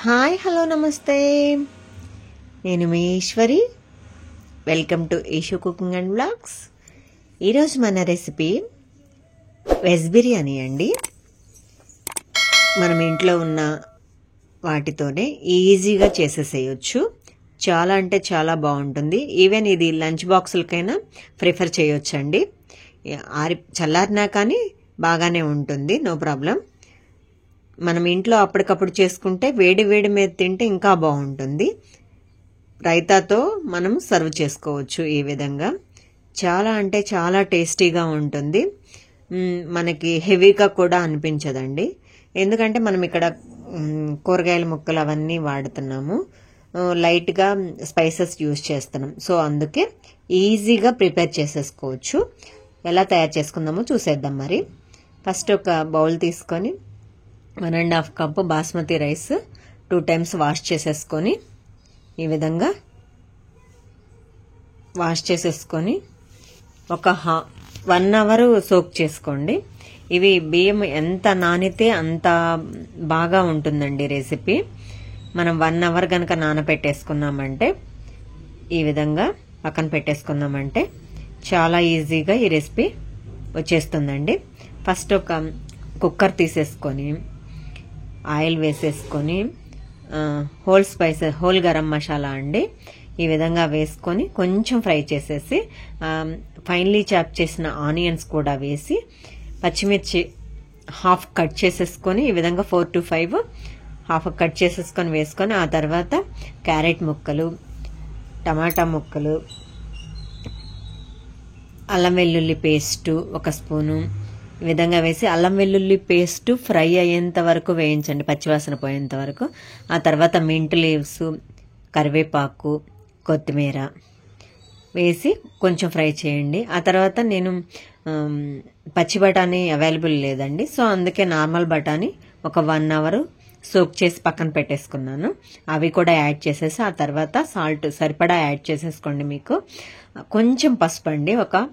Hi hello నమస్తే, నేను మీ Eshwari. Welcome to Eshu cooking and blogs. ఈరోజు మన రెసిపీ వెజ్ బిర్యానీ అండి. మనం ఇంట్లో ఉన్న వాటితోనే ఈజీగా చేసేసేయచ్చు. చాలా అంటే చాలా బాగుంటుంది. ఈవెన్ ఇది లంచ్ బాక్సులకైనా ప్రిఫర్ చేయొచ్చండి. చల్లారినా కానీ బాగానే ఉంటుంది, నో ప్రాబ్లం. మనం ఇంట్లో అప్పటికప్పుడు చేసుకుంటే వేడి వేడి మీద తింటే ఇంకా బాగుంటుంది. రైతాతో మనం సర్వ్ చేసుకోవచ్చు. ఈ విధంగా చాలా అంటే చాలా టేస్టీగా ఉంటుంది. మనకి హెవీగా కూడా అనిపించదండి, ఎందుకంటే మనం ఇక్కడ కూరగాయల ముక్కలు అవన్నీ వాడుతున్నాము, లైట్గా స్పైసెస్ యూజ్ చేస్తున్నాం. సో అందుకే ఈజీగా ప్రిపేర్ చేసేసుకోవచ్చు. ఎలా తయారు చేసుకుందామో చూసేద్దాం. మరి ఫస్ట్ ఒక బౌల్ తీసుకొని 1.5 cup basmati rice 2 times wash చేసేసుకొని ఈ విధంగా వాష్ చేసేసుకొని ఒక 1 అవర్ సోక్ చేసుకోండి. ఇవి బియ్యం ఎంత నానితే అంత బాగా ఉంటుందండి రెసిపీ. మనం 1 అవర్ కనుక నానబెట్టేసుకున్నామంటే, ఈ విధంగా పక్కన పెట్టేసుకున్నామంటే చాలా ఈజీగా ఈ రెసిపీ వచ్చేస్తుందండి. ఫస్ట్ ఒక కుక్కర్ తీసేసుకొని ఆయిల్ వేసేసుకొని హోల్ గరం మసాలా అండి ఈ విధంగా వేసుకొని కొంచెం ఫ్రై చేసేసి ఫైన్లీ చాప్ చేసిన ఆనియన్స్ కూడా వేసి పచ్చిమిర్చి హాఫ్ కట్ చేసేసుకొని ఈ విధంగా 4 to 5 హాఫ్ కట్ చేసేసుకొని వేసుకొని, ఆ తర్వాత క్యారెట్ ముక్కలు, టమాటా ముక్కలు, అల్లం వెల్లుల్లి పేస్టు 1 స్పూను ఈ విధంగా వేసి అల్లం వెల్లుల్లి పేస్ట్ ఫ్రై అయ్యేంత వరకు వేయించండి, పచ్చివాసన పోయేంత వరకు. ఆ తర్వాత మింట్ లీవ్స్, కరివేపాకు, కొత్తిమీర వేసి కొంచెం ఫ్రై చేయండి. ఆ తర్వాత నేను పచ్చి బఠానీ అవైలబుల్ లేదండి, సో అందుకే నార్మల్ బఠానీ ఒక 1 అవర్ సోక్ చేసి పక్కన పెట్టేసుకున్నాను. అవి కూడా యాడ్ చేసేసి ఆ తర్వాత సాల్ట్ సరిపడా యాడ్ చేసేసుకోండి. మీకు కొంచెం పసుపు అండి, ఒక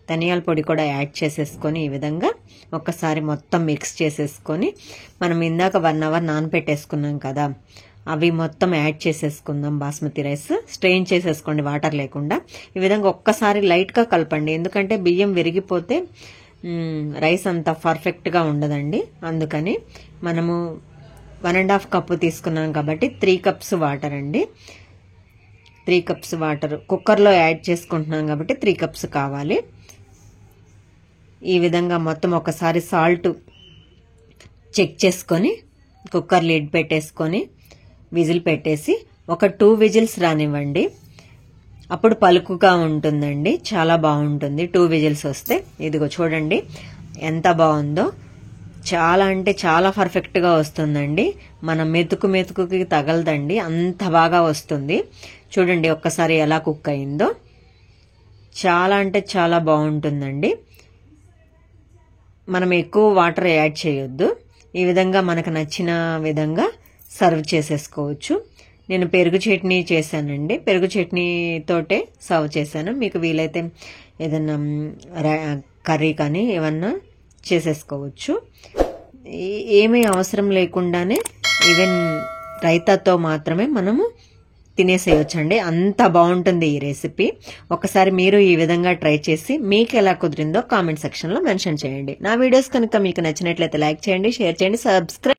ధనియాల పొడి కూడా యాడ్ చేసేసుకొని ఈ విధంగా ఒక్కసారి మొత్తం మిక్స్ చేసేసుకొని, మనం ఇందాక 1 అవర్ నానబెట్టేసుకున్నాం కదా, అవి మొత్తం యాడ్ చేసేసుకుందాం. బాస్మతి రైస్ స్ట్రెయిన్ చేసేసుకోండి వాటర్ లేకుండా. ఈ విధంగా ఒక్కసారి లైట్గా కలపండి, ఎందుకంటే బియ్యం విరిగిపోతే రైస్ అంత పర్ఫెక్ట్గా ఉండదండి. అందుకని మనము 1.5 కప్పు తీసుకున్నాం కాబట్టి 3 కప్స్ వాటర్ అండి. 3 కప్స్ వాటర్ కుక్కర్లో యాడ్ చేసుకుంటున్నాం కాబట్టి 3 కప్స్ కావాలి. ఈ విధంగా మొత్తం ఒకసారి సాల్ట్ చెక్ చేసుకొని కుక్కర్ లిడ్ పెట్టేసుకొని విజిల్ పెట్టేసి ఒక 2 విజిల్స్ రానివ్వండి. అప్పుడు పలుకుగా ఉంటుందండి, చాలా బాగుంటుంది 2 విజిల్స్ వస్తే. ఇదిగో చూడండి ఎంత బాగుందో, చాలా అంటే చాలా పర్ఫెక్ట్గా వస్తుందండి. మన మెతుకుకి తగలదండి, అంత బాగా వస్తుంది. చూడండి ఒక్కసారి ఎలా కుక్ అయిందో, చాలా అంటే చాలా బాగుంటుందండి. మనం ఎక్కువ వాటర్ యాడ్ చేయొద్దు. ఈ విధంగా మనకు నచ్చిన విధంగా సర్వ్ చేసేసుకోవచ్చు. నేను పెరుగు చట్నీ చేశానండి, పెరుగు చట్నీ తోటే సర్వ్ చేశాను. మీకు వీలైతే ఏదన్నా కర్రీ కానీ ఏమన్నా చేసేసుకోవచ్చు. ఏమీ అవసరం లేకుండానే ఈవెన్ రైతాతో మాత్రమే మనము తినేసేయొచ్చండి, అంత బాగుంటుంది ఈ రెసిపీ. ఒకసారి మీరు ఈ విధంగా ట్రై చేసి మీకు ఎలా కుదిరిందో కామెంట్ సెక్షన్లో మెన్షన్ చేయండి. నా వీడియోస్ కనుక మీకు నచ్చినట్లయితే లైక్ చేయండి, షేర్ చేయండి, సబ్స్క్రైబ్